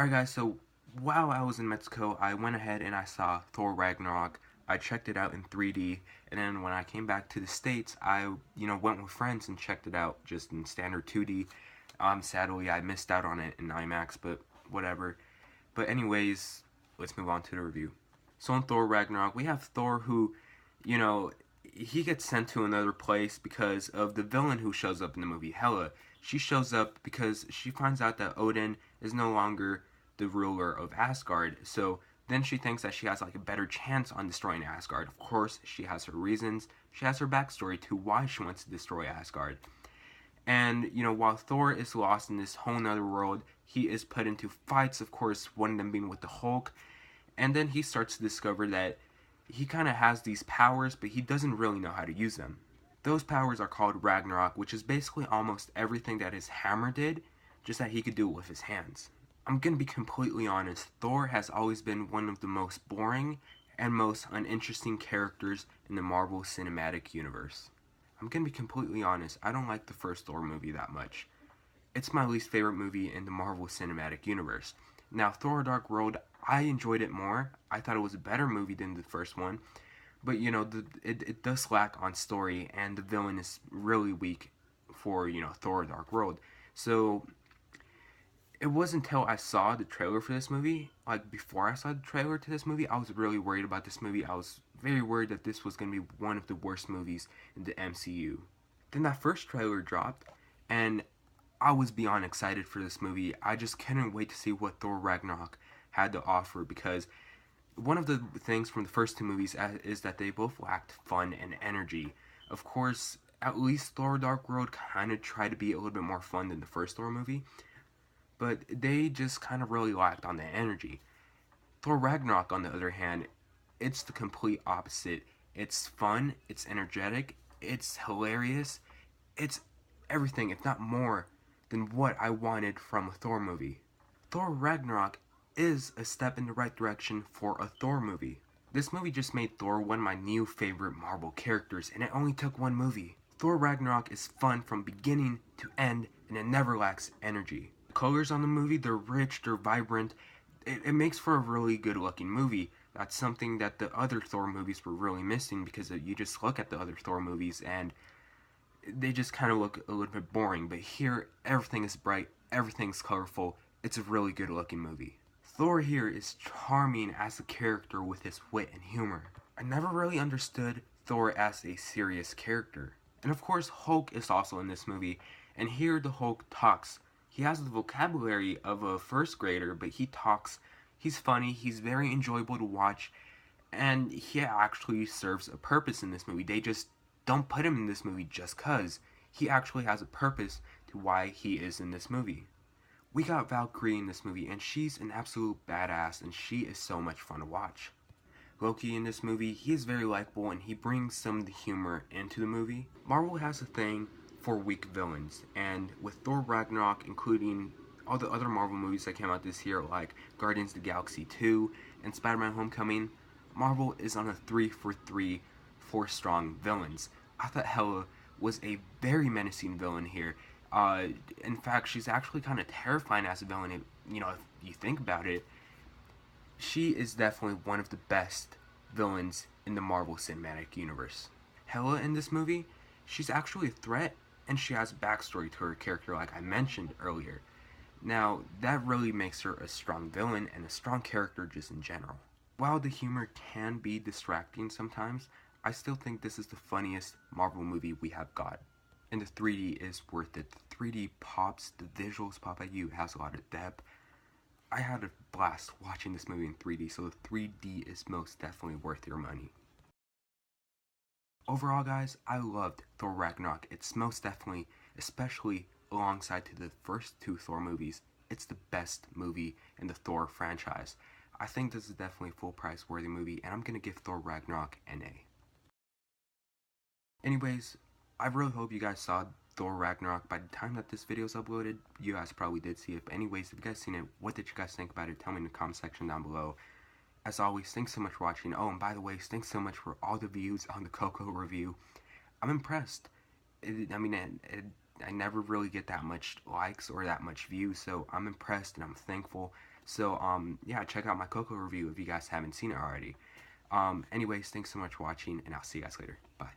Alright guys, so while I was in Mexico, I went ahead and I saw Thor Ragnarok. I checked it out in 3D, and then when I came back to the States, I, went with friends and checked it out just in standard 2D. Sadly, I missed out on it in IMAX, but whatever. But anyways, let's move on to the review. So in Thor Ragnarok, we have Thor who, he gets sent to another place because of the villain who shows up in the movie, Hela. She shows up because she finds out that Odin is no longer the ruler of Asgard, so then she thinks that she has like a better chance on destroying Asgard. Of course, she has her reasons. She has her backstory to why she wants to destroy Asgard. And, while Thor is lost in this whole nother world, he is put into fights, of course, one of them being with the Hulk. And then he starts to discover that he kind of has these powers, but he doesn't really know how to use them. Those powers are called Ragnarok, which is basically almost everything that his hammer did, just that he could do it with his hands. I'm gonna be completely honest, Thor has always been one of the most boring and most uninteresting characters in the Marvel Cinematic Universe. I'm gonna be completely honest, I don't like the first Thor movie that much. It's my least favorite movie in the Marvel Cinematic Universe. Now, Thor Dark World, I enjoyed it more. I thought it was a better movie than the first one. But, it does lack on story, and the villain is really weak for, Thor Dark World. So, it wasn't until I saw the trailer for this movie, like before I saw the trailer to this movie, I was really worried about this movie. I was very worried that this was going to be one of the worst movies in the MCU. Then that first trailer dropped, and I was beyond excited for this movie. I just couldn't wait to see what Thor Ragnarok had to offer, because one of the things from the first two movies is that they both lacked fun and energy. Of course, at least Thor Dark World kind of tried to be a little bit more fun than the first Thor movie, but they just kind of really lacked on the energy. Thor Ragnarok, on the other hand, it's the complete opposite. It's fun, it's energetic, it's hilarious, it's everything, if not more, than what I wanted from a Thor movie. Thor Ragnarok is a step in the right direction for a Thor movie. This movie just made Thor one of my new favorite Marvel characters, and it only took one movie. Thor Ragnarok is fun from beginning to end, and it never lacks energy. The colors on the movie, they're rich, they're vibrant. It makes for a really good looking movie. That's something that the other Thor movies were really missing, because you just look at the other Thor movies and they just kind of look a little bit boring. But here, everything is bright, everything's colorful. It's a really good looking movie. Thor here is charming as a character with his wit and humor. I never really understood Thor as a serious character. And of course, Hulk is also in this movie, and here the Hulk talks. He has the vocabulary of a first grader, but he talks. He's funny, he's very enjoyable to watch, and he actually serves a purpose in this movie. They just don't put him in this movie just cause. He actually has a purpose to why he is in this movie. We got Valkyrie in this movie, and she's an absolute badass, and she is so much fun to watch. Loki in this movie, he is very likable, and he brings some of the humor into the movie. Marvel has a thing for weak villains, and with Thor Ragnarok, including all the other Marvel movies that came out this year, like Guardians of the Galaxy 2 and Spider-Man Homecoming, Marvel is on a 3 for 3 for strong villains. I thought Hela was a very menacing villain here. In fact, she's actually kind of terrifying as a villain, if you think about it. She is definitely one of the best villains in the Marvel Cinematic Universe. Hela in this movie, she's actually a threat, and she has a backstory to her character like I mentioned earlier. Now, that really makes her a strong villain and a strong character just in general. While the humor can be distracting sometimes, I still think this is the funniest Marvel movie we have got. And the 3D is worth it. The 3D pops, the visuals pop at you, it has a lot of depth. I had a blast watching this movie in 3D, so the 3D is most definitely worth your money. Overall, guys, I loved Thor Ragnarok. It's most definitely, especially alongside to the first two Thor movies, it's the best movie in the Thor franchise. I think this is definitely a full price worthy movie, and I'm going to give Thor Ragnarok an A. Anyways, I really hope you guys saw Thor Ragnarok. By the time that this video is uploaded, you guys probably did see it. But anyways, if you guys seen it, what did you guys think about it? Tell me in the comment section down below. As always, thanks so much for watching. Oh, and by the way, thanks so much for all the views on the Coco review. I'm impressed. I never really get that much likes or that much views, so I'm impressed and I'm thankful. So yeah, check out my Coco review if you guys haven't seen it already. Anyways, thanks so much for watching, and I'll see you guys later. Bye.